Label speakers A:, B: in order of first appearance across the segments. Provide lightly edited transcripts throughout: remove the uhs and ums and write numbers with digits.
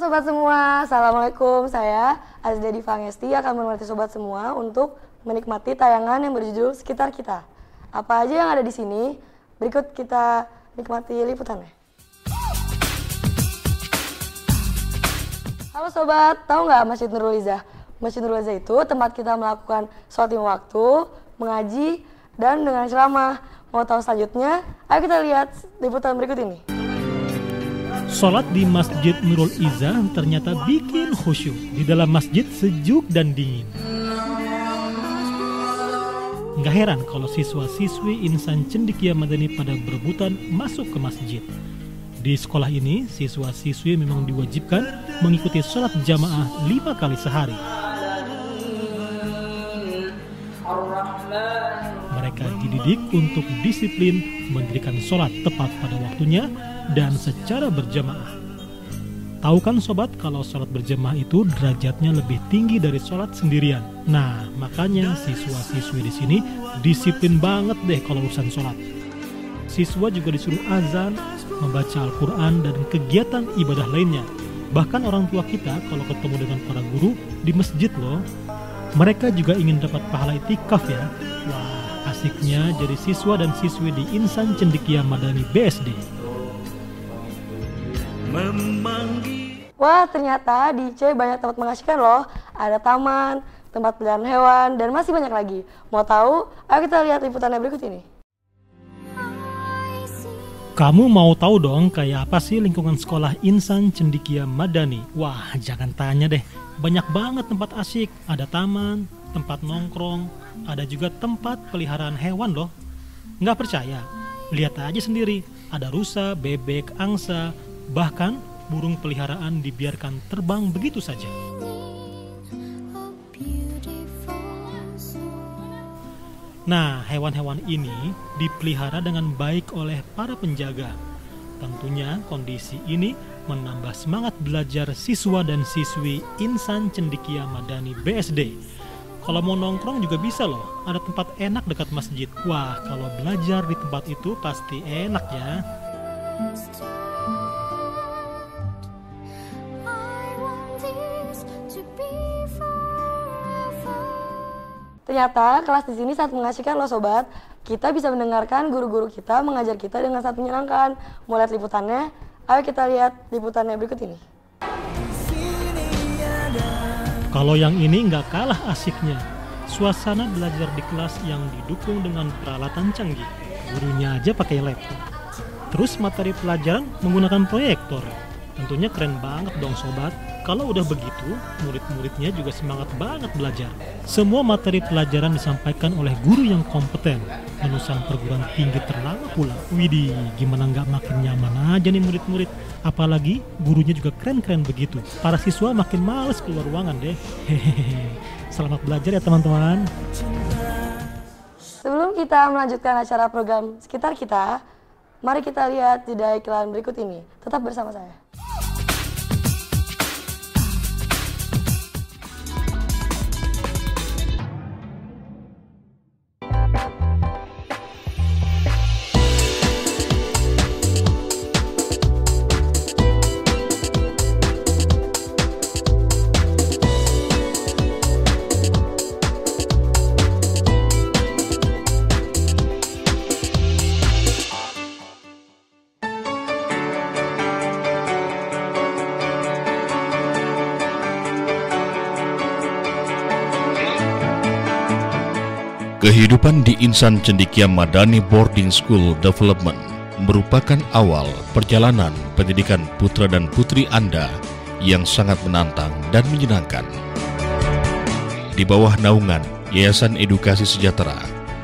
A: sobat semua, Assalamualaikum. Saya Azda Diva Angesti akan menemani sobat semua untuk menikmati tayangan yang berjudul Sekitar Kita. Apa aja yang ada di sini? Berikut kita nikmati liputannya. Halo sobat, tahu nggak Masjid Nurul Izzah? Masjid Nurul Izzah itu tempat kita melakukan sholat lima waktu, mengaji, dan dengan ceramah. Mau tahu selanjutnya? Ayo kita lihat liputan berikut ini.
B: Sholat di Masjid Nurul Izzah ternyata bikin khusyuk. Di dalam masjid sejuk dan dingin. Nggak heran kalau siswa-siswi Insan Cendekia Madani pada berebutan masuk ke masjid. Di sekolah ini, siswa-siswi memang diwajibkan mengikuti sholat jamaah 5 kali sehari. Mereka dididik untuk disiplin mendirikan sholat tepat pada waktunya dan secara berjamaah. Tahu kan sobat kalau sholat berjamaah itu derajatnya lebih tinggi dari sholat sendirian. Nah, makanya siswa-siswi di sini disiplin banget deh kalau urusan sholat. Siswa juga disuruh azan, membaca Al-Quran, dan kegiatan ibadah lainnya. Bahkan orang tua kita kalau ketemu dengan para guru di masjid loh, mereka juga ingin dapat pahala itikaf ya. Wah, asiknya jadi siswa dan siswi di Insan Cendekia Madani BSD.
A: Wah, ternyata di IC banyak tempat mengasihkan loh. Ada taman, tempat peliharaan hewan, dan masih banyak lagi. Mau tahu? Ayo kita lihat liputannya berikut ini.
B: Kamu mau tahu dong kayak apa sih lingkungan sekolah Insan Cendekia Madani? Wah, jangan tanya deh. Banyak banget tempat asik. Ada taman, tempat nongkrong, ada juga tempat peliharaan hewan loh. Nggak percaya? Lihat aja sendiri. Ada rusa, bebek, angsa, bahkan burung peliharaan dibiarkan terbang begitu saja. Nah, hewan-hewan ini dipelihara dengan baik oleh para penjaga. Tentunya kondisi ini menambah semangat belajar siswa dan siswi Insan Cendekia Madani BSD. Kalau mau nongkrong juga bisa loh, ada tempat enak dekat masjid. Wah, kalau belajar di tempat itu pasti enak ya.
A: Ternyata kelas di sini sangat mengasihkan loh sobat. Kita bisa mendengarkan guru-guru kita mengajar kita dengan sangat menyenangkan. Mau lihat liputannya? Ayo kita lihat liputannya berikut ini.
B: Kalau yang ini nggak kalah asiknya. Suasana belajar di kelas yang didukung dengan peralatan canggih. Gurunya aja pakai laptop. Terus materi pelajaran menggunakan proyektor. Tentunya keren banget dong sobat. Kalau udah begitu, murid-muridnya juga semangat banget belajar. Semua materi pelajaran disampaikan oleh guru yang kompeten. Lulusan perguruan tinggi ternama pula. Widih, gimana nggak makin nyaman aja nih murid-murid. Apalagi gurunya juga keren-keren begitu. Para siswa makin males keluar ruangan deh. Hehehe. Selamat belajar ya teman-teman.
A: Sebelum kita melanjutkan acara program Sekitar Kita, mari kita lihat jeda iklan berikut ini. Tetap bersama saya.
C: Kehidupan di Insan Cendekia Madani Boarding School Development merupakan awal perjalanan pendidikan putra dan putri Anda yang sangat menantang dan menyenangkan. Di bawah naungan Yayasan Edukasi Sejahtera,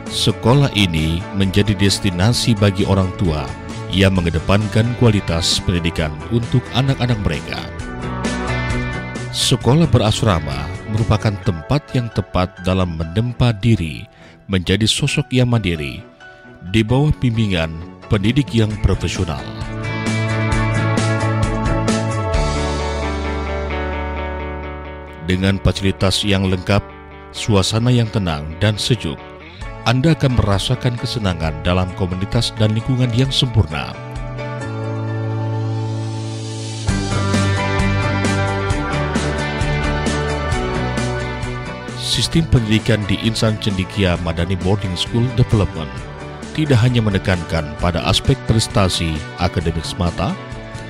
C: sekolah ini menjadi destinasi bagi orang tua yang mengedepankan kualitas pendidikan untuk anak-anak mereka. Sekolah berasrama merupakan tempat yang tepat dalam menempa diri menjadi sosok yang mandiri di bawah bimbingan pendidik yang profesional. Dengan fasilitas yang lengkap, suasana yang tenang dan sejuk, Anda akan merasakan kesenangan dalam komunitas dan lingkungan yang sempurna. Sistem pendidikan di Insan Cendekia Madani Boarding School Development tidak hanya menekankan pada aspek prestasi akademik semata,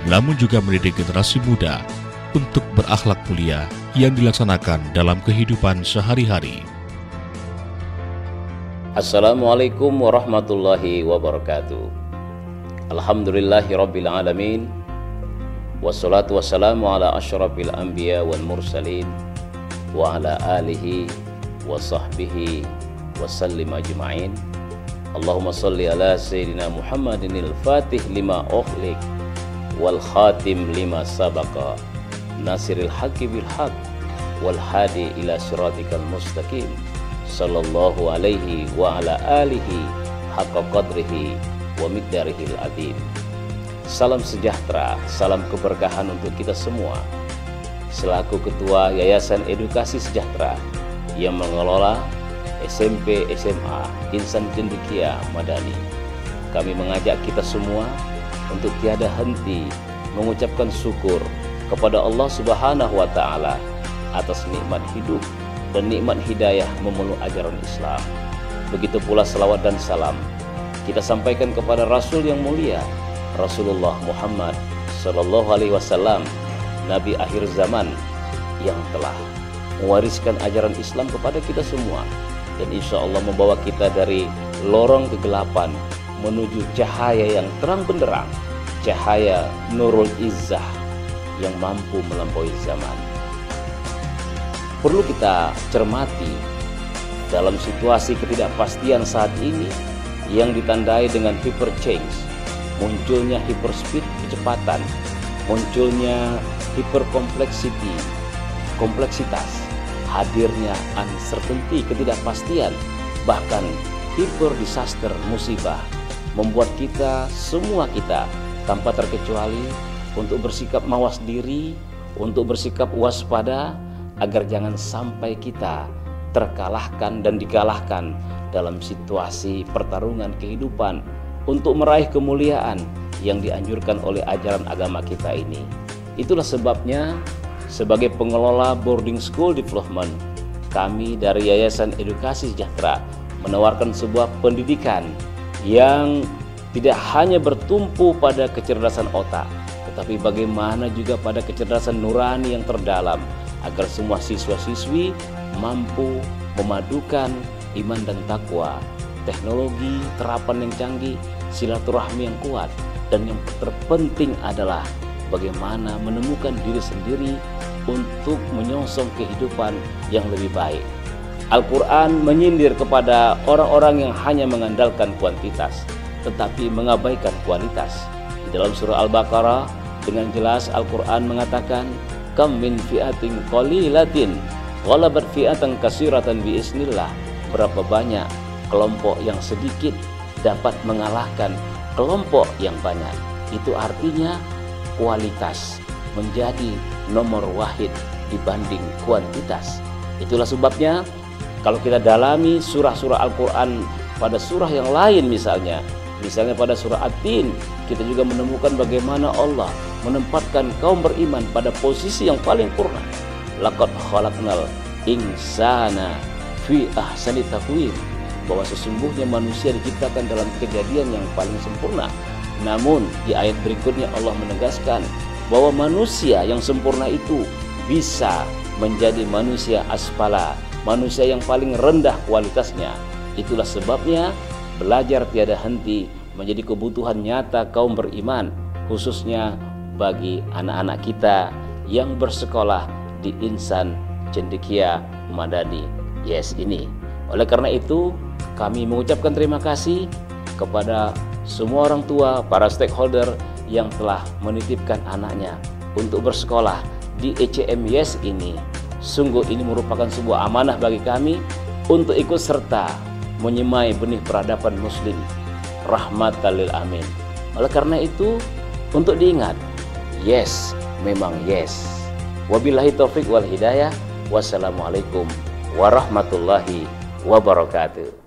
C: namun juga mendidik generasi muda untuk berakhlak mulia yang dilaksanakan dalam kehidupan sehari-hari.
D: Assalamualaikum warahmatullahi wabarakatuh. Alhamdulillahirabbil alamin. Wassalatu wassalamu ala asyrafil anbiya wal mursalin wa ala alihi wa sahbihi wa sallim ajma'in. Allahumma salli ala sayyidina Muhammadin al-fatih lima ukhliq wal khatim lima sabaqa nasiril haqqi bil haqq wal hadi ila siratikal mustaqim sallallahu alaihi wa ala alihi haqqa qadrihi wa miqdarihil azim. Salam sejahtera, salam keberkahan untuk kita semua. Selaku Ketua Yayasan Edukasi Sejahtera yang mengelola SMP SMA Insan Cendekia Madani, kami mengajak kita semua untuk tiada henti mengucapkan syukur kepada Allah Subhanahu wa Ta'ala atas nikmat hidup dan nikmat hidayah memeluk ajaran Islam. Begitu pula salawat dan salam kita sampaikan kepada Rasul yang mulia, Rasulullah Muhammad Sallallahu Alaihi Wasallam, Nabi akhir zaman yang telah mewariskan ajaran Islam kepada kita semua, dan insya Allah membawa kita dari lorong kegelapan menuju cahaya yang terang benderang, cahaya Nurul Izzah yang mampu melampaui zaman. Perlu kita cermati dalam situasi ketidakpastian saat ini yang ditandai dengan hyper change, munculnya hyperspeed kecepatan, munculnya hyperkompleksiti kompleksitas, hadirnya uncertainty ketidakpastian, bahkan hyper disaster musibah, membuat kita semua tanpa terkecuali untuk bersikap mawas diri, untuk bersikap waspada agar jangan sampai kita terkalahkan dan dikalahkan dalam situasi pertarungan kehidupan untuk meraih kemuliaan yang dianjurkan oleh ajaran agama kita ini. Itulah sebabnya sebagai pengelola boarding school development, kami dari Yayasan Edukasi Sejahtera menawarkan sebuah pendidikan yang tidak hanya bertumpu pada kecerdasan otak, tetapi bagaimana juga pada kecerdasan nurani yang terdalam, agar semua siswa-siswi mampu memadukan iman dan takwa, teknologi, terapan yang canggih, silaturahmi yang kuat, dan yang terpenting adalah bagaimana menemukan diri sendiri untuk menyongsong kehidupan yang lebih baik. Al-Quran menyindir kepada orang-orang yang hanya mengandalkan kuantitas tetapi mengabaikan kualitas. Di dalam surah Al-Baqarah dengan jelas Al-Quran mengatakan, kam min fi'atin qalilatin ghalabat fi'atan katsiratan biiznillah. Berapa banyak kelompok yang sedikit dapat mengalahkan kelompok yang banyak. Itu artinya kualitas menjadi nomor wahid dibanding kuantitas. Itulah sebabnya kalau kita dalami surah-surah Al-Quran pada surah yang lain, misalnya pada surah At-Tin, kita juga menemukan bagaimana Allah menempatkan kaum beriman pada posisi yang paling purna. Laqad khalaqnal insana fi ahsani taqwim, bahwa sesungguhnya manusia diciptakan dalam kejadian yang paling sempurna. Namun di ayat berikutnya Allah menegaskan bahwa manusia yang sempurna itu bisa menjadi manusia asfala, manusia yang paling rendah kualitasnya. Itulah sebabnya belajar tiada henti menjadi kebutuhan nyata kaum beriman, khususnya bagi anak-anak kita yang bersekolah di Insan Cendekia Madani Yes ini. Oleh karena itu, kami mengucapkan terima kasih kepada semua orang tua, para stakeholder yang telah menitipkan anaknya untuk bersekolah di ECM Yes ini. Sungguh ini merupakan sebuah amanah bagi kami untuk ikut serta menyemai benih peradaban muslim, rahmatan lil alamin. Oleh karena itu, untuk diingat, yes memang yes. Wabillahi taufik wal hidayah. Wassalamualaikum warahmatullahi wabarakatuh.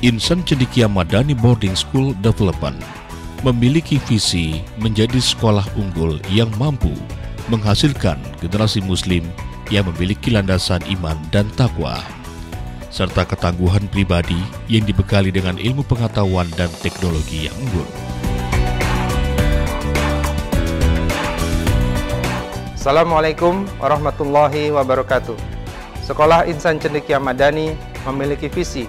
C: Insan Cendekia Madani Boarding School Development memiliki visi menjadi sekolah unggul yang mampu menghasilkan generasi muslim yang memiliki landasan iman dan takwa, serta ketangguhan pribadi yang dibekali dengan ilmu pengetahuan dan teknologi yang unggul.
E: Assalamualaikum warahmatullahi wabarakatuh. Sekolah Insan Cendekia Madani memiliki visi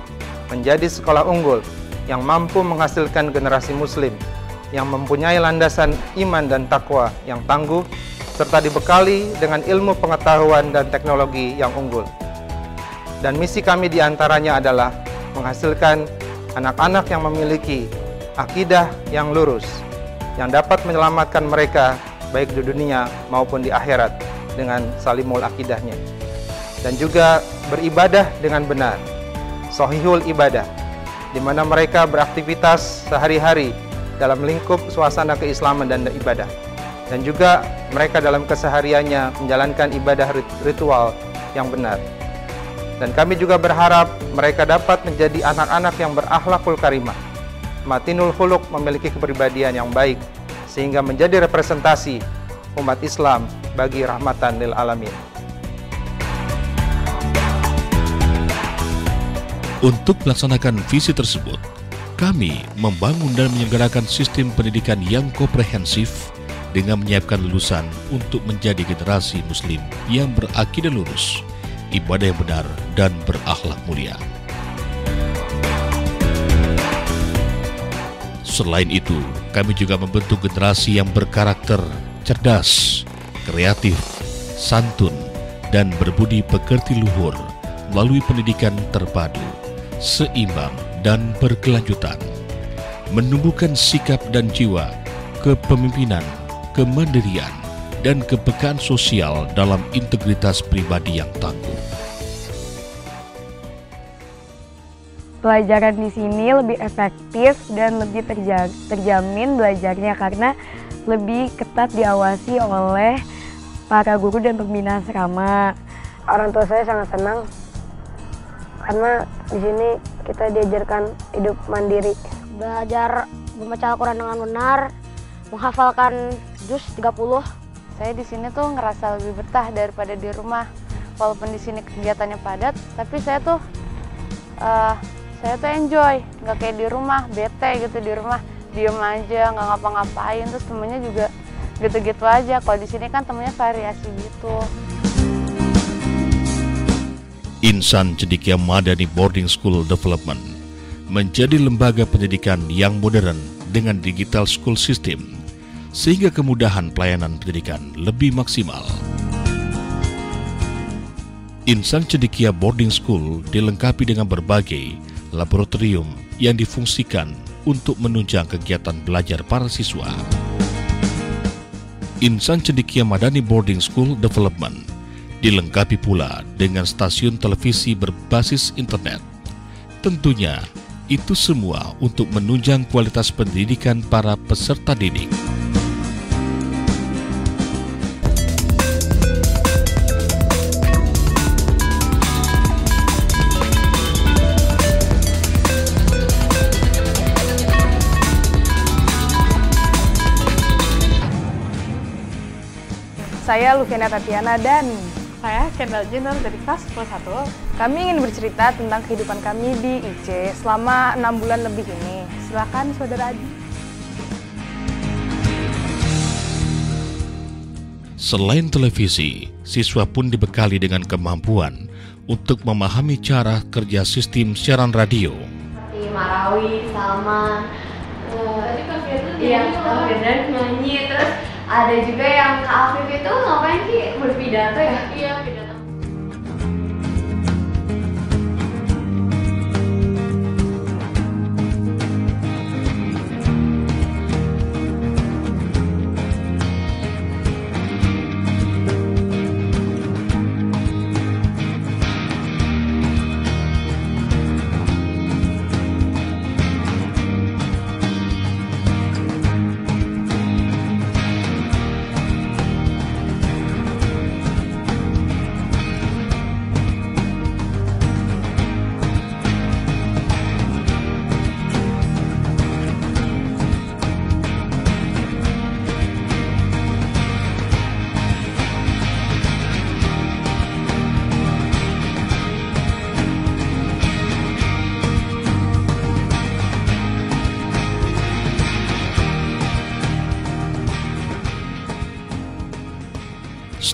E: menjadi sekolah unggul yang mampu menghasilkan generasi muslim yang mempunyai landasan iman dan takwa yang tangguh, serta dibekali dengan ilmu pengetahuan dan teknologi yang unggul. Dan misi kami diantaranya adalah menghasilkan anak-anak yang memiliki akidah yang lurus, yang dapat menyelamatkan mereka baik di dunia maupun di akhirat dengan salimul akidahnya. Dan juga beribadah dengan benar, shahihul ibadah, di mana mereka beraktivitas sehari-hari dalam lingkup suasana keislaman dan ibadah. Dan juga mereka dalam kesehariannya menjalankan ibadah ritual yang benar. Dan kami juga berharap mereka dapat menjadi anak-anak yang berakhlakul karimah, matinul khuluq, memiliki kepribadian yang baik, sehingga menjadi representasi umat Islam bagi rahmatan lil alamin.
C: Untuk melaksanakan visi tersebut, kami membangun dan menyelenggarakan sistem pendidikan yang komprehensif dengan menyiapkan lulusan untuk menjadi generasi muslim yang berakidah lurus, ibadah yang benar, dan berakhlak mulia. Selain itu, kami juga membentuk generasi yang berkarakter cerdas, kreatif, santun, dan berbudi pekerti luhur melalui pendidikan terpadu, seimbang, dan berkelanjutan, menumbuhkan sikap dan jiwa kepemimpinan, kemandirian, dan kepekaan sosial dalam integritas pribadi yang tangguh.
F: Pelajaran di sini lebih efektif dan lebih terjamin belajarnya karena lebih ketat diawasi oleh para guru dan pembina asrama.
A: Orang tua saya sangat senang karena di sini kita diajarkan hidup mandiri.
G: Belajar membaca Al-Quran dengan benar, menghafalkan juz 30.
H: Saya di sini tuh ngerasa lebih betah daripada di rumah. Walaupun di sini kegiatannya padat, tapi saya tuh enjoy, nggak kayak di rumah, bete gitu di rumah, diem aja, nggak ngapa-ngapain, terus temennya juga gitu-gitu aja. Kalau di sini kan temennya variasi gitu.
C: Insan Cendekia Madani Boarding School Development menjadi lembaga pendidikan yang modern dengan digital school system, sehingga kemudahan pelayanan pendidikan lebih maksimal. Insan Cendekia Boarding School dilengkapi dengan berbagai laboratorium yang difungsikan untuk menunjang kegiatan belajar para siswa. Insan Cendekia Madani Boarding School Development dilengkapi pula dengan stasiun televisi berbasis internet. Tentunya, itu semua untuk menunjang kualitas pendidikan para peserta didik.
F: Saya Luviana Tatiana dan
I: saya Kendall Jenner dari kelas 11.
F: kami ingin bercerita tentang kehidupan kami di IC selama 6 bulan lebih ini. Silakan Saudara Adi.
C: Selain televisi, siswa pun dibekali dengan kemampuan untuk memahami cara kerja sistem siaran radio.
J: Seperti Marawi, Salman, tadi Kak Firdan nyanyi, terus ada juga yang Kak Afif itu ngapain sih, berpidato ya? Iya, pidato.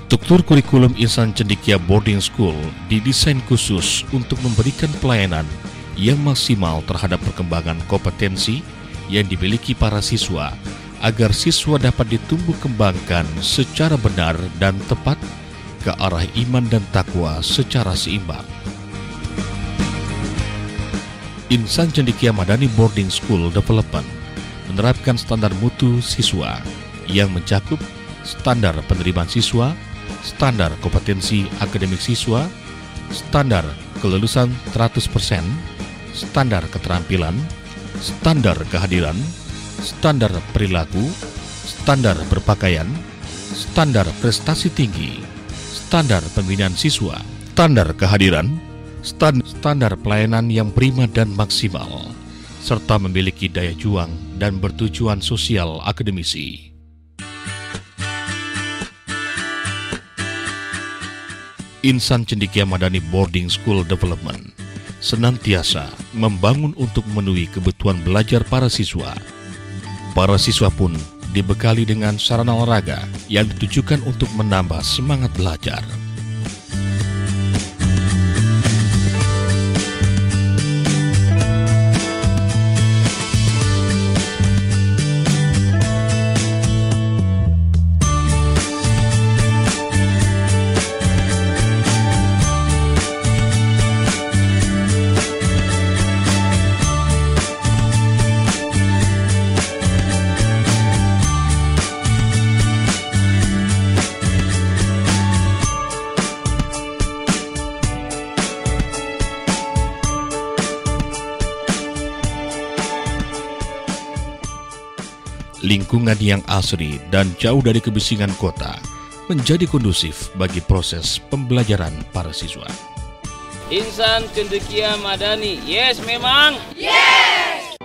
C: Struktur kurikulum Insan Cendekia Boarding School didesain khusus untuk memberikan pelayanan yang maksimal terhadap perkembangan kompetensi yang dimiliki para siswa, agar siswa dapat ditumbuh kembangkan secara benar dan tepat ke arah iman dan takwa secara seimbang. Insan Cendekia Madani Boarding School Development menerapkan standar mutu siswa yang mencakup standar penerimaan siswa, standar kompetensi akademik siswa, standar kelulusan 100%, standar keterampilan, standar kehadiran, standar perilaku, standar berpakaian, standar prestasi tinggi, standar pembinaan siswa, standar kehadiran, standar pelayanan yang prima dan maksimal, serta memiliki daya juang dan bertujuan sosial akademisi. Insan Cendekia Madani Boarding School Development senantiasa membangun untuk memenuhi kebutuhan belajar para siswa. Para siswa pun dibekali dengan sarana olahraga yang ditujukan untuk menambah semangat belajar. Lingkungan yang asri dan jauh dari kebisingan kota menjadi kondusif bagi proses pembelajaran para siswa.
D: Insan Cendekia Madani, yes memang.
J: Yes!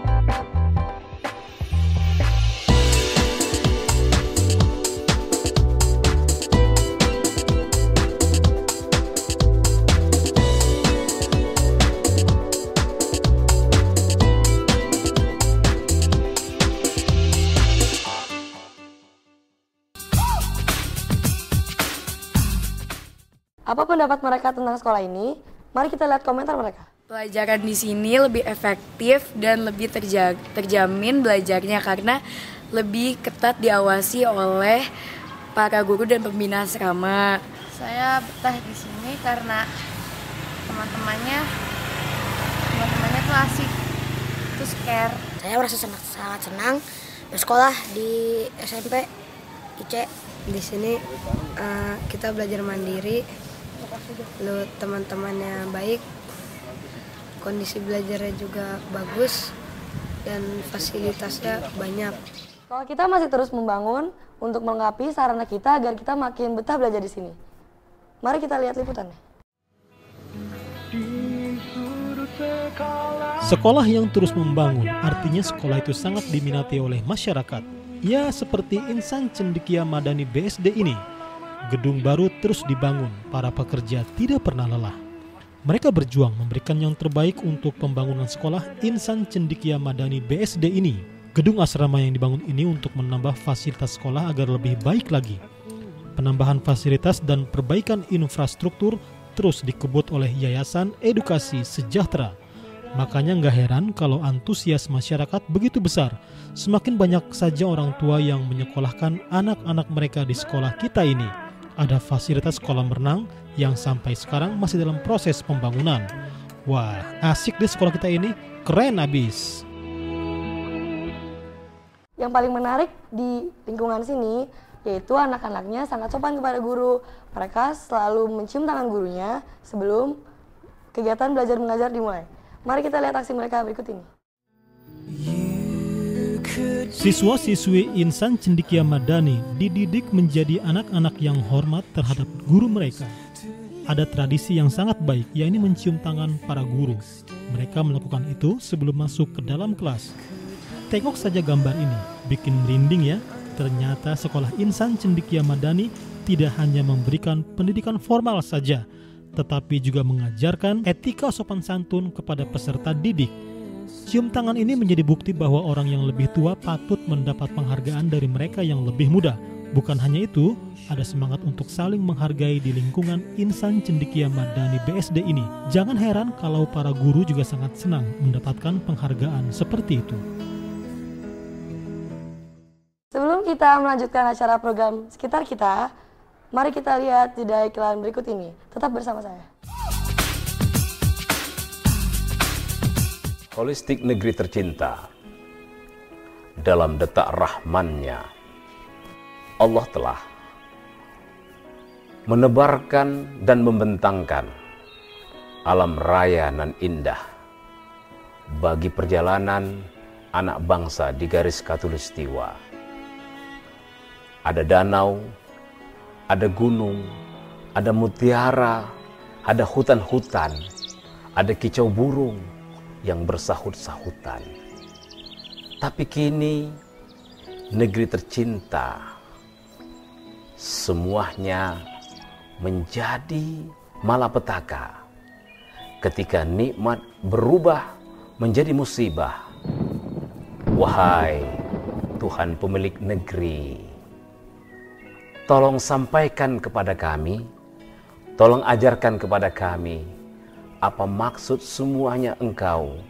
A: Apa pendapat mereka tentang sekolah ini? Mari kita lihat komentar mereka.
F: Pelajaran di sini lebih efektif dan lebih terjamin belajarnya karena lebih ketat diawasi oleh para guru dan pembina asrama.
H: Saya betah di sini karena teman-temannya tuh asik, terus care.
G: Saya merasa sangat senang bersekolah di SMP IC.
K: Di sini kita belajar mandiri, lalu teman-temannya baik, kondisi belajarnya juga bagus, dan fasilitasnya banyak.
A: Sekolah kita masih terus membangun untuk melengkapi sarana kita agar kita makin betah belajar di sini. Mari kita lihat liputannya.
B: Sekolah yang terus membangun artinya sekolah itu sangat diminati oleh masyarakat. Ya, seperti Insan Cendekia Madani BSD ini. Gedung baru terus dibangun, para pekerja tidak pernah lelah. Mereka berjuang memberikan yang terbaik untuk pembangunan sekolah Insan Cendekia Madani BSD ini. Gedung asrama yang dibangun ini untuk menambah fasilitas sekolah agar lebih baik lagi. Penambahan fasilitas dan perbaikan infrastruktur terus dikebut oleh Yayasan Edukasi Sejahtera. Makanya nggak heran kalau antusias masyarakat begitu besar. Semakin banyak saja orang tua yang menyekolahkan anak-anak mereka di sekolah kita ini. Ada fasilitas kolam renang yang sampai sekarang masih dalam proses pembangunan. Wah, asik deh sekolah kita ini, keren abis.
A: Yang paling menarik di lingkungan sini yaitu anak-anaknya sangat sopan kepada guru. Mereka selalu mencium tangan gurunya sebelum kegiatan belajar mengajar dimulai. Mari kita lihat aksi mereka berikut ini.
B: Siswa-siswi Insan Cendekia Madani dididik menjadi anak-anak yang hormat terhadap guru mereka. Ada tradisi yang sangat baik, yakni mencium tangan para guru. Mereka melakukan itu sebelum masuk ke dalam kelas. Tengok saja gambar ini, bikin merinding ya. Ternyata sekolah Insan Cendekia Madani tidak hanya memberikan pendidikan formal saja, tetapi juga mengajarkan etika sopan santun kepada peserta didik. Cium tangan ini menjadi bukti bahwa orang yang lebih tua patut mendapat penghargaan dari mereka yang lebih muda. Bukan hanya itu, ada semangat untuk saling menghargai di lingkungan Insan Cendekia Madani BSD ini. Jangan heran kalau para guru juga sangat senang mendapatkan penghargaan seperti itu.
A: Sebelum kita melanjutkan acara program Sekitar Kita, mari kita lihat jeda iklan berikut ini. Tetap bersama saya.
D: Holistik Negeri Tercinta, dalam detak rahman-Nya, Allah telah menebarkan dan membentangkan alam raya nan indah bagi perjalanan anak bangsa di garis khatulistiwa. Ada danau, ada gunung, ada mutiara, ada hutan-hutan, ada kicau burung yang bersahut-sahutan. Tapi kini negeri tercinta semuanya menjadi malapetaka ketika nikmat berubah menjadi musibah. Wahai Tuhan pemilik negeri, tolong sampaikan kepada kami, tolong ajarkan kepada kami apa maksud semuanya Engkau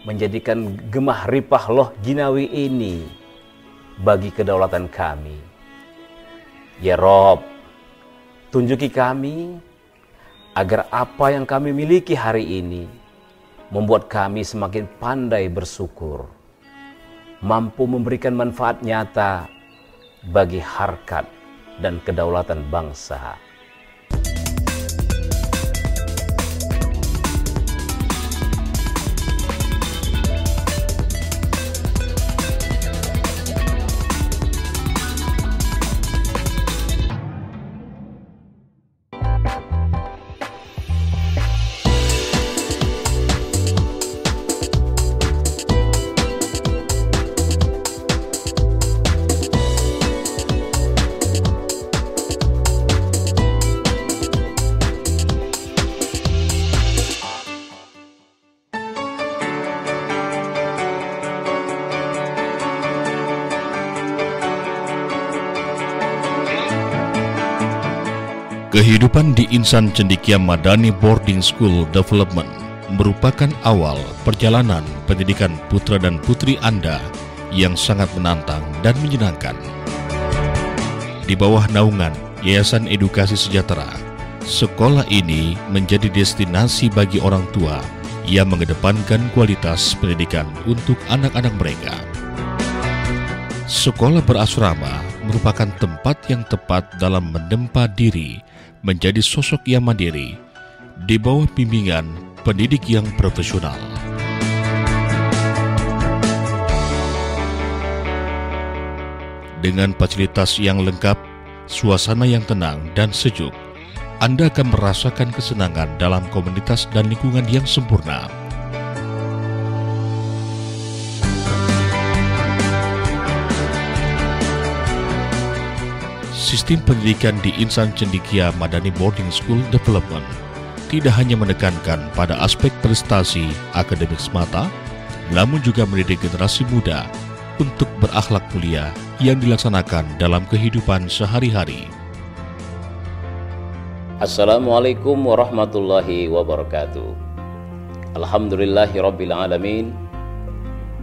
D: menjadikan gemah ripah loh jinawi ini bagi kedaulatan kami. Ya Rob, tunjuki kami agar apa yang kami miliki hari ini membuat kami semakin pandai bersyukur, mampu memberikan manfaat nyata bagi harkat dan kedaulatan bangsa.
C: Kehidupan di Insan Cendekia Madani Boarding School Development merupakan awal perjalanan pendidikan putra dan putri Anda yang sangat menantang dan menyenangkan. Di bawah naungan Yayasan Edukasi Sejahtera, sekolah ini menjadi destinasi bagi orang tua yang mengedepankan kualitas pendidikan untuk anak-anak mereka. Sekolah berasrama merupakan tempat yang tepat dalam menempa diri menjadi sosok yang mandiri di bawah bimbingan pendidik yang profesional. Dengan fasilitas yang lengkap, suasana yang tenang dan sejuk, Anda akan merasakan kesenangan dalam komunitas dan lingkungan yang sempurna. Sistem pendidikan di Insan Cendekia Madani Boarding School Development tidak hanya menekankan pada aspek prestasi akademik semata, namun juga mendidik generasi muda untuk berakhlak mulia yang dilaksanakan dalam kehidupan sehari-hari.
D: Assalamualaikum warahmatullahi wabarakatuh. Alhamdulillahirabbil alamin.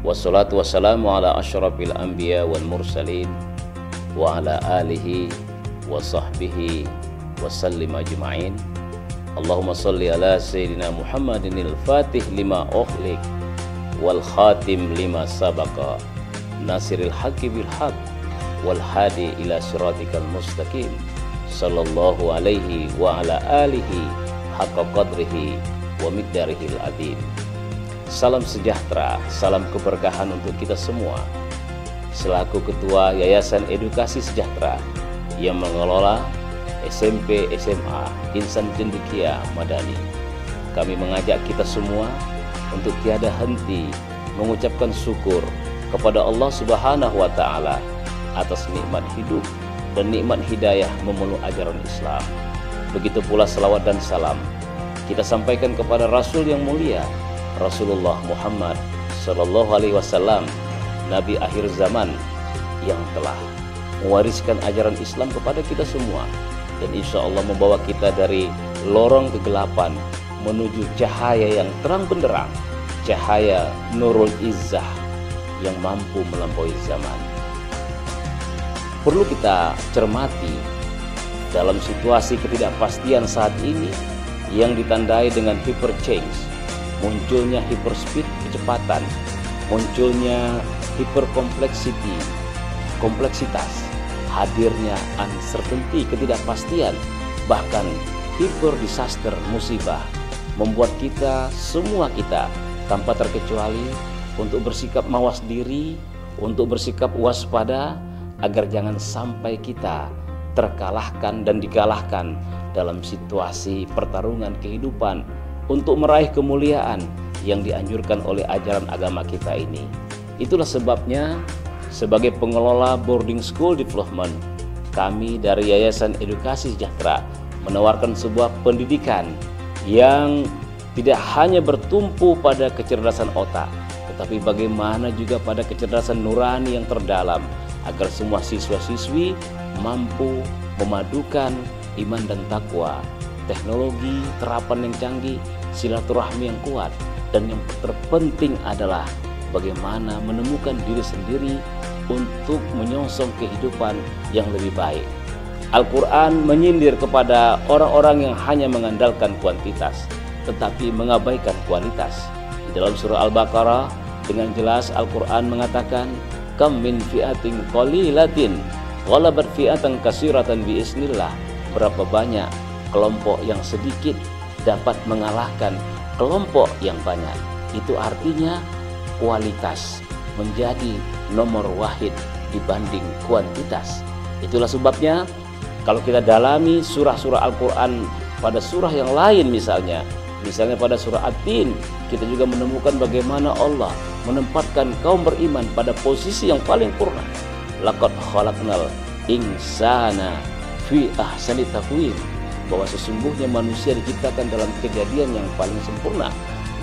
D: Wassalatu wassalamu ala asyrafil anbiya wal mursalin wa ala alihi wa sahbihi wa sallim ajma'in. Allahumma salli ala sayyidina Muhammadin al-fatih lima ukhliq wal khatim lima sabaqa nasiril haqqi bil haqq wal hadi ila siratikal mustaqim sallallahu alaihi wa ala alihi haqqa qadrihi wa miqdarihil azim. Salam sejahtera, salam keberkahan untuk kita semua. Selaku Ketua Yayasan Edukasi Sejahtera yang mengelola SMP SMA Insan Cendekia Madani, kami mengajak kita semua untuk tiada henti mengucapkan syukur kepada Allah Subhanahu wa Ta'ala atas nikmat hidup dan nikmat hidayah memeluk ajaran Islam. Begitu pula salawat dan salam kita sampaikan kepada Rasul yang mulia, Rasulullah Muhammad Sallallahu Alaihi Wasallam, Nabi akhir zaman yang telah mewariskan ajaran Islam kepada kita semua, dan insya Allah membawa kita dari lorong kegelapan menuju cahaya yang terang benderang, cahaya Nurul Izzah yang mampu melampaui zaman. Perlu kita cermati dalam situasi ketidakpastian saat ini yang ditandai dengan hyper change, munculnya hyper speed kecepatan, munculnya hyper kompleksitas, hadirnya uncertainty ketidakpastian, bahkan hyper disaster musibah, membuat semua kita tanpa terkecuali untuk bersikap mawas diri, untuk bersikap waspada, agar jangan sampai kita terkalahkan dan dikalahkan dalam situasi pertarungan kehidupan untuk meraih kemuliaan yang dianjurkan oleh ajaran agama kita ini. Itulah sebabnya sebagai pengelola boarding school development, kami dari Yayasan Edukasi Sejahtera menawarkan sebuah pendidikan yang tidak hanya bertumpu pada kecerdasan otak, tetapi bagaimana juga pada kecerdasan nurani yang terdalam, agar semua siswa-siswi mampu memadukan iman dan takwa, teknologi, terapan yang canggih, silaturahmi yang kuat, dan yang terpenting adalah bagaimana menemukan diri sendiri untuk menyongsong kehidupan yang lebih baik. Al-Quran menyindir kepada orang-orang yang hanya mengandalkan kuantitas tetapi mengabaikan kualitas. Di dalam surah Al-Baqarah dengan jelas Al-Quran mengatakan, kam min fi'atin qalilatin ghalabat fi'atan katsiratan biiznillah. Berapa banyak kelompok yang sedikit dapat mengalahkan kelompok yang banyak. Itu artinya kualitas menjadi nomor wahid dibanding kuantitas. Itulah sebabnya kalau kita dalami surah-surah Al-Quran pada surah yang lain, misalnya pada surah At-Tin, kita juga menemukan bagaimana Allah menempatkan kaum beriman pada posisi yang paling purna. Laqad khalaqnal insana fi ahsani taqwim, bahwa sesungguhnya manusia diciptakan dalam kejadian yang paling sempurna.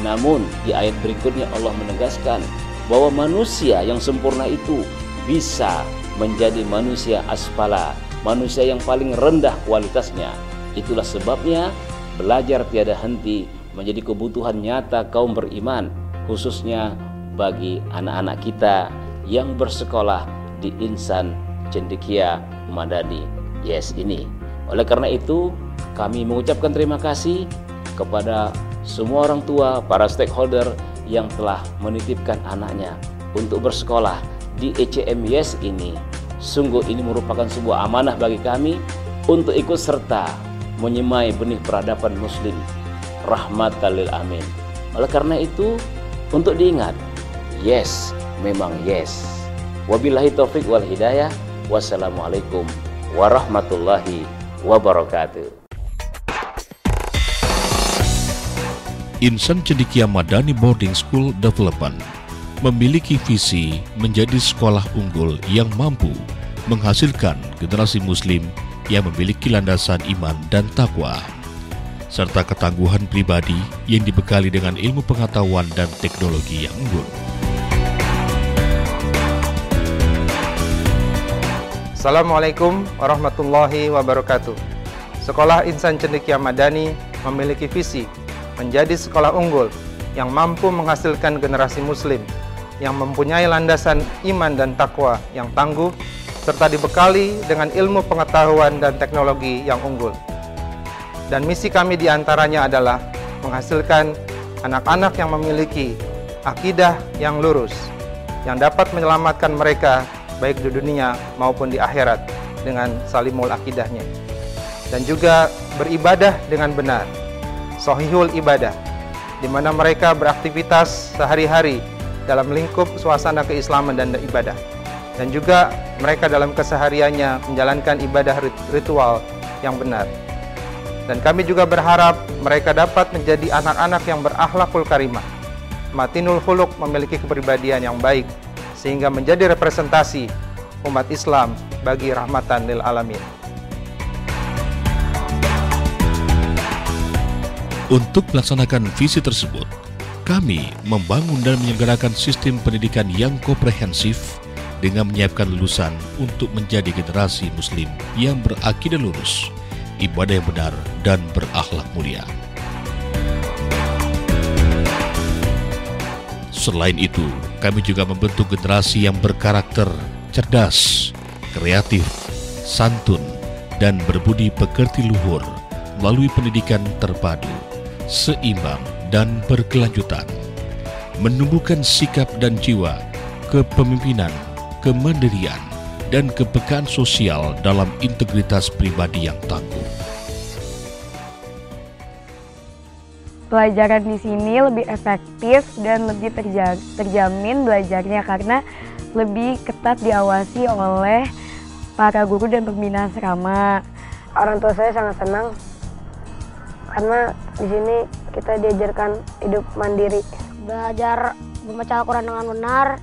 D: Namun di ayat berikutnya Allah menegaskan bahwa manusia yang sempurna itu bisa menjadi manusia asfala, manusia yang paling rendah kualitasnya. Itulah sebabnya belajar tiada henti menjadi kebutuhan nyata kaum beriman, khususnya bagi anak-anak kita yang bersekolah di Insan Cendekia Madani Yes ini. Oleh karena itu, kami mengucapkan terima kasih kepada semua orang tua, para stakeholder yang telah menitipkan anaknya untuk bersekolah di ECM Yes ini. Sungguh ini merupakan sebuah amanah bagi kami untuk ikut serta menyemai benih peradaban muslim rahmatan lil alamin. Oleh karena itu, untuk diingat, yes memang yes. Wabillahi taufik wal hidayah. Wassalamualaikum warahmatullahi wabarakatuh.
C: Insan Cendekia Madani Boarding School Development memiliki visi menjadi sekolah unggul yang mampu menghasilkan generasi muslim yang memiliki landasan iman dan takwa, serta ketangguhan pribadi yang dibekali dengan ilmu pengetahuan dan teknologi yang unggul.
E: Assalamualaikum warahmatullahi wabarakatuh. Sekolah Insan Cendekia Madani memiliki visi menjadi sekolah unggul yang mampu menghasilkan generasi muslim yang mempunyai landasan iman dan takwa yang tangguh, serta dibekali dengan ilmu pengetahuan dan teknologi yang unggul. Dan misi kami diantaranya adalah menghasilkan anak-anak yang memiliki akidah yang lurus, yang dapat menyelamatkan mereka baik di dunia maupun di akhirat dengan salimul akidahnya. Dan juga beribadah dengan benar, sahihul ibadah, di mana mereka beraktivitas sehari-hari dalam lingkup suasana keislaman dan ibadah. Dan juga mereka dalam kesehariannya menjalankan ibadah ritual yang benar. Dan kami juga berharap mereka dapat menjadi anak-anak yang berakhlakul karimah, matinul khuluq, memiliki kepribadian yang baik, sehingga menjadi representasi umat Islam bagi rahmatan lil alamin.
C: Untuk melaksanakan visi tersebut, kami membangun dan menyelenggarakan sistem pendidikan yang komprehensif dengan menyiapkan lulusan untuk menjadi generasi muslim yang berakidah lurus, ibadah yang benar, dan berakhlak mulia. Selain itu, kami juga membentuk generasi yang berkarakter cerdas, kreatif, santun, dan berbudi pekerti luhur melalui pendidikan terpadu, seimbang, dan berkelanjutan. Menumbuhkan sikap dan jiwa kepemimpinan, kemandirian, dan kepekaan sosial dalam integritas pribadi yang tangguh.
F: Pelajaran di sini lebih efektif dan lebih terjamin belajarnya karena lebih ketat diawasi oleh para guru dan pembina asrama.
K: Orang tua saya sangat senang karena di sini kita diajarkan hidup mandiri.
G: Belajar membaca Al-Quran dengan benar,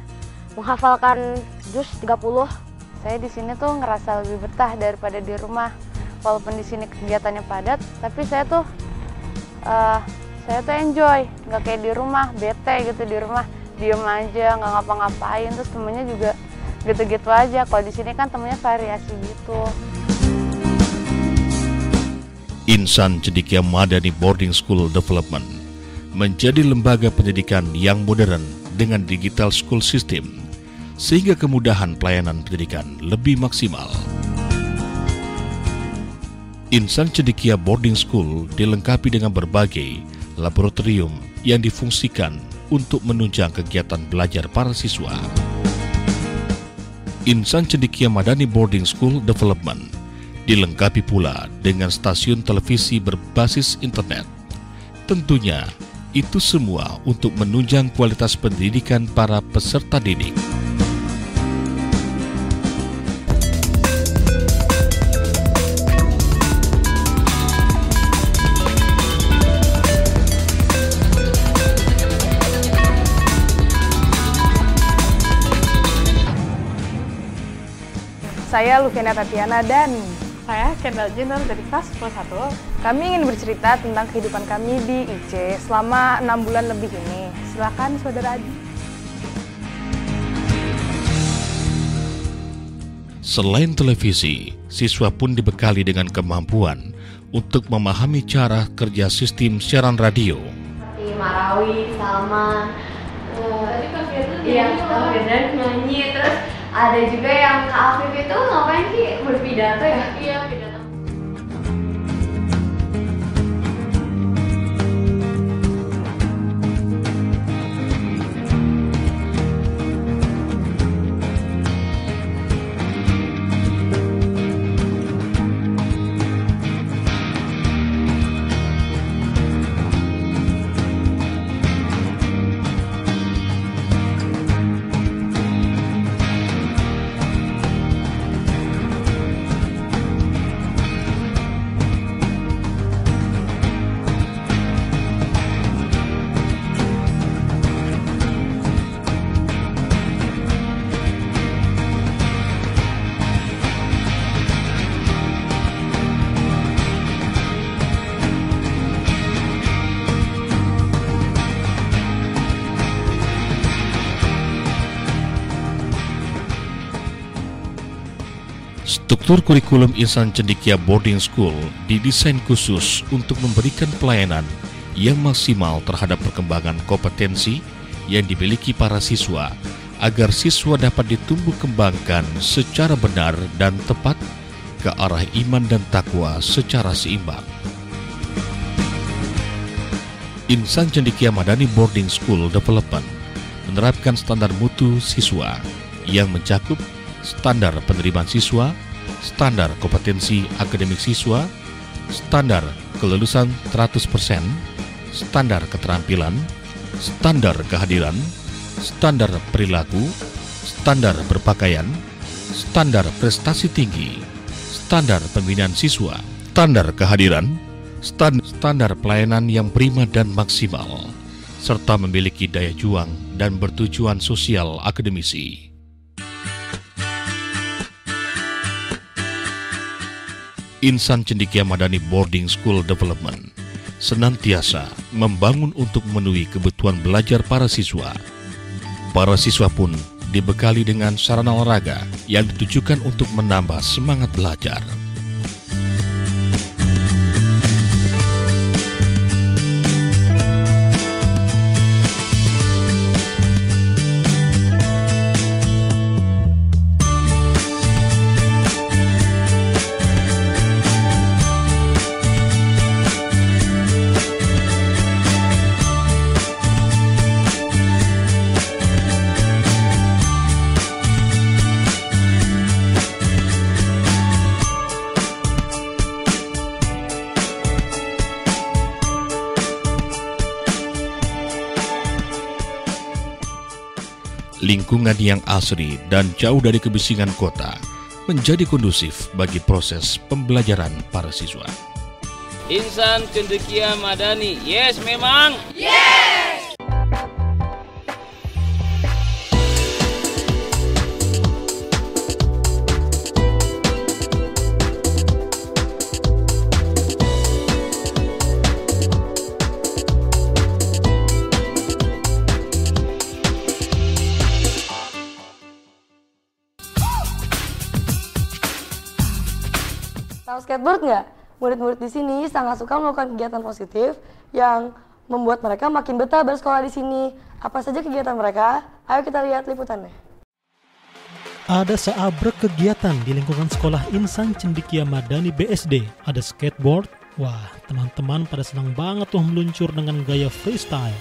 G: menghafalkan juz 30.
H: Saya di sini tuh ngerasa lebih betah daripada di rumah. Walaupun di sini kegiatannya padat, tapi saya tuh enjoy, nggak kayak di rumah, bete gitu di rumah, diem aja, nggak ngapa-ngapain, terus temennya juga gitu-gitu aja. Kalau di sini kan temennya variasi gitu.
C: Insan Cendekia Madani Boarding School Development menjadi lembaga pendidikan yang modern dengan digital school system, sehingga kemudahan pelayanan pendidikan lebih maksimal. Insan Cendekia Boarding School dilengkapi dengan berbagai laboratorium yang difungsikan untuk menunjang kegiatan belajar para siswa. Insan Cendekia Madani Boarding School Development dilengkapi pula dengan stasiun televisi berbasis internet. Tentunya, itu semua untuk menunjang kualitas pendidikan para peserta didik.
I: Saya Luviana Tatiana dan saya Kendall Jenner dari kelas 11. Kami ingin bercerita tentang kehidupan kami di IC selama 6 bulan lebih ini. Silakan Saudara Adi.
C: Selain televisi, siswa pun dibekali dengan kemampuan untuk memahami cara kerja sistem siaran radio.
J: Seperti Marawi, Salman, tadi Kak Firdan nyanyi, terus ada juga yang Kak Afif itu ngapain sih, berpidato ya? Iya, pidato.
C: Struktur kurikulum Insan Cendekia Boarding School didesain khusus untuk memberikan pelayanan yang maksimal terhadap perkembangan kompetensi yang dimiliki para siswa, agar siswa dapat ditumbuh kembangkan secara benar dan tepat ke arah iman dan takwa secara seimbang. Insan Cendekia Madani Boarding School Development menerapkan standar mutu siswa yang mencakup standar penerimaan siswa, standar kompetensi akademik siswa, standar kelulusan 100%, standar keterampilan, standar kehadiran, standar perilaku, standar berpakaian, standar prestasi tinggi, standar pembinaan siswa, standar kehadiran, standar pelayanan yang prima dan maksimal, serta memiliki daya juang dan bertujuan sosial akademisi. Insan Cendekia Madani Boarding School Development senantiasa membangun untuk memenuhi kebutuhan belajar para siswa. Para siswa pun dibekali dengan sarana olahraga yang ditujukan untuk menambah semangat belajar. Lingkungan yang asri dan jauh dari kebisingan kota menjadi kondusif bagi proses pembelajaran para siswa.
D: Insan Cendekia Madani, yes memang.
J: Yes!
A: Tahu skateboard nggak? Murid-murid di sini sangat suka melakukan kegiatan positif yang membuat mereka makin betah bersekolah di sini. Apa saja kegiatan mereka? Ayo kita lihat liputannya.
B: Ada seabrek kegiatan di lingkungan sekolah Insan Cendekia Madani BSD. Ada skateboard. Wah, teman-teman pada senang banget tuh meluncur dengan gaya freestyle.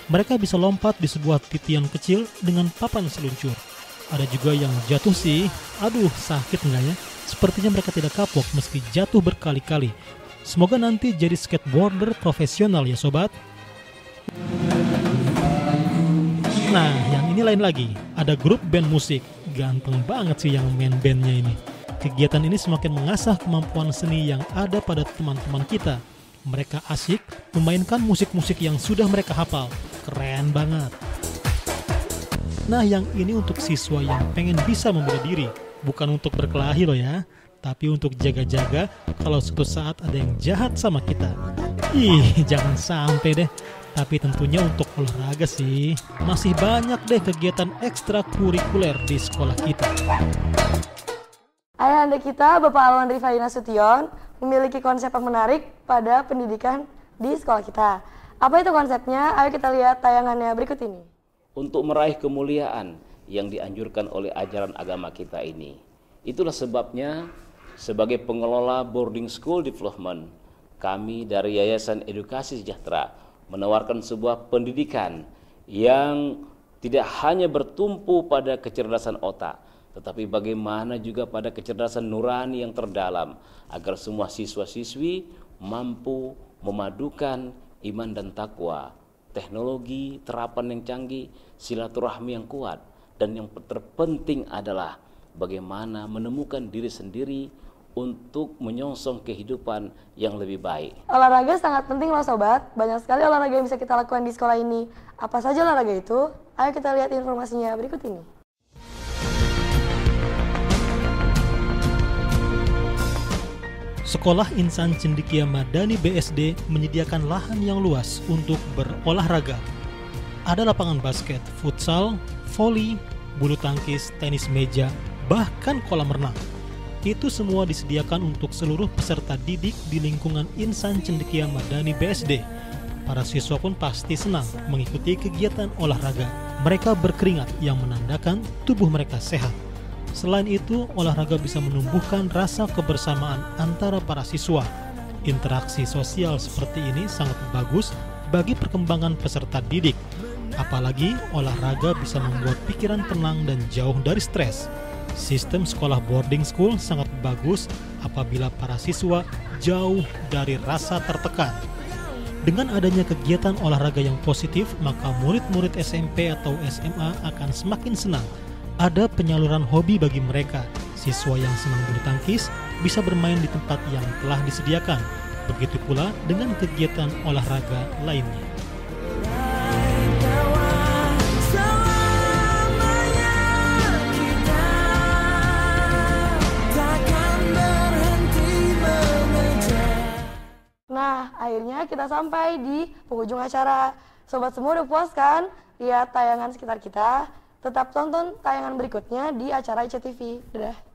B: Mereka bisa lompat di sebuah titian kecil dengan papan seluncur. Ada juga yang jatuh sih. Aduh, sakit nggak ya? Sepertinya mereka tidak kapok meski jatuh berkali-kali. Semoga nanti jadi skateboarder profesional ya sobat. Nah, yang ini lain lagi. Ada grup band musik. Ganteng banget sih yang main bandnya ini. Kegiatan ini semakin mengasah kemampuan seni yang ada pada teman-teman kita. Mereka asik memainkan musik-musik yang sudah mereka hafal. Keren banget. Nah, yang ini untuk siswa yang pengen bisa membela diri. Bukan untuk berkelahi loh ya, tapi untuk jaga-jaga kalau suatu saat ada yang jahat sama kita. Ih, jangan sampai deh. Tapi tentunya untuk olahraga sih. Masih banyak deh kegiatan ekstrakurikuler di sekolah kita.
A: Ayahanda kita, Bapak Alwan Rifai Nasution, memiliki konsep yang menarik pada pendidikan di sekolah kita. Apa itu konsepnya? Ayo kita lihat tayangannya berikut ini.
D: Untuk meraih kemuliaan yang dianjurkan oleh ajaran agama kita ini. Itulah sebabnya sebagai pengelola boarding school development, kami dari Yayasan Edukasi Sejahtera menawarkan sebuah pendidikan yang tidak hanya bertumpu pada kecerdasan otak, tetapi bagaimana juga pada kecerdasan nurani yang terdalam, agar semua siswa-siswi mampu memadukan iman dan takwa, teknologi, terapan yang canggih, silaturahmi yang kuat, dan yang terpenting adalah bagaimana menemukan diri sendiri untuk menyongsong kehidupan yang lebih baik.
A: Olahraga sangat penting loh sobat. Banyak sekali olahraga yang bisa kita lakukan di sekolah ini. Apa saja olahraga itu? Ayo kita lihat informasinya berikut ini.
B: Sekolah Insan Cendekia Madani BSD menyediakan lahan yang luas untuk berolahraga. Ada lapangan basket, futsal, voli, bulu tangkis, tenis meja, bahkan kolam renang. Itu semua disediakan untuk seluruh peserta didik di lingkungan Insan Cendekia Madani BSD. Para siswa pun pasti senang mengikuti kegiatan olahraga. Mereka berkeringat yang menandakan tubuh mereka sehat. Selain itu, olahraga bisa menumbuhkan rasa kebersamaan antara para siswa. Interaksi sosial seperti ini sangat bagus bagi perkembangan peserta didik. Apalagi olahraga bisa membuat pikiran tenang dan jauh dari stres. Sistem sekolah boarding school sangat bagus apabila para siswa jauh dari rasa tertekan. Dengan adanya kegiatan olahraga yang positif, maka murid-murid SMP atau SMA akan semakin senang. Ada penyaluran hobi bagi mereka. Siswa yang senang bulu tangkis bisa bermain di tempat yang telah disediakan. Begitu pula dengan kegiatan olahraga lainnya.
A: Nah, akhirnya kita sampai di penghujung acara. Sobat semua udah puas kan lihat tayangan sekitar kita? Tetap tonton tayangan berikutnya di acara ICTV. Dadah.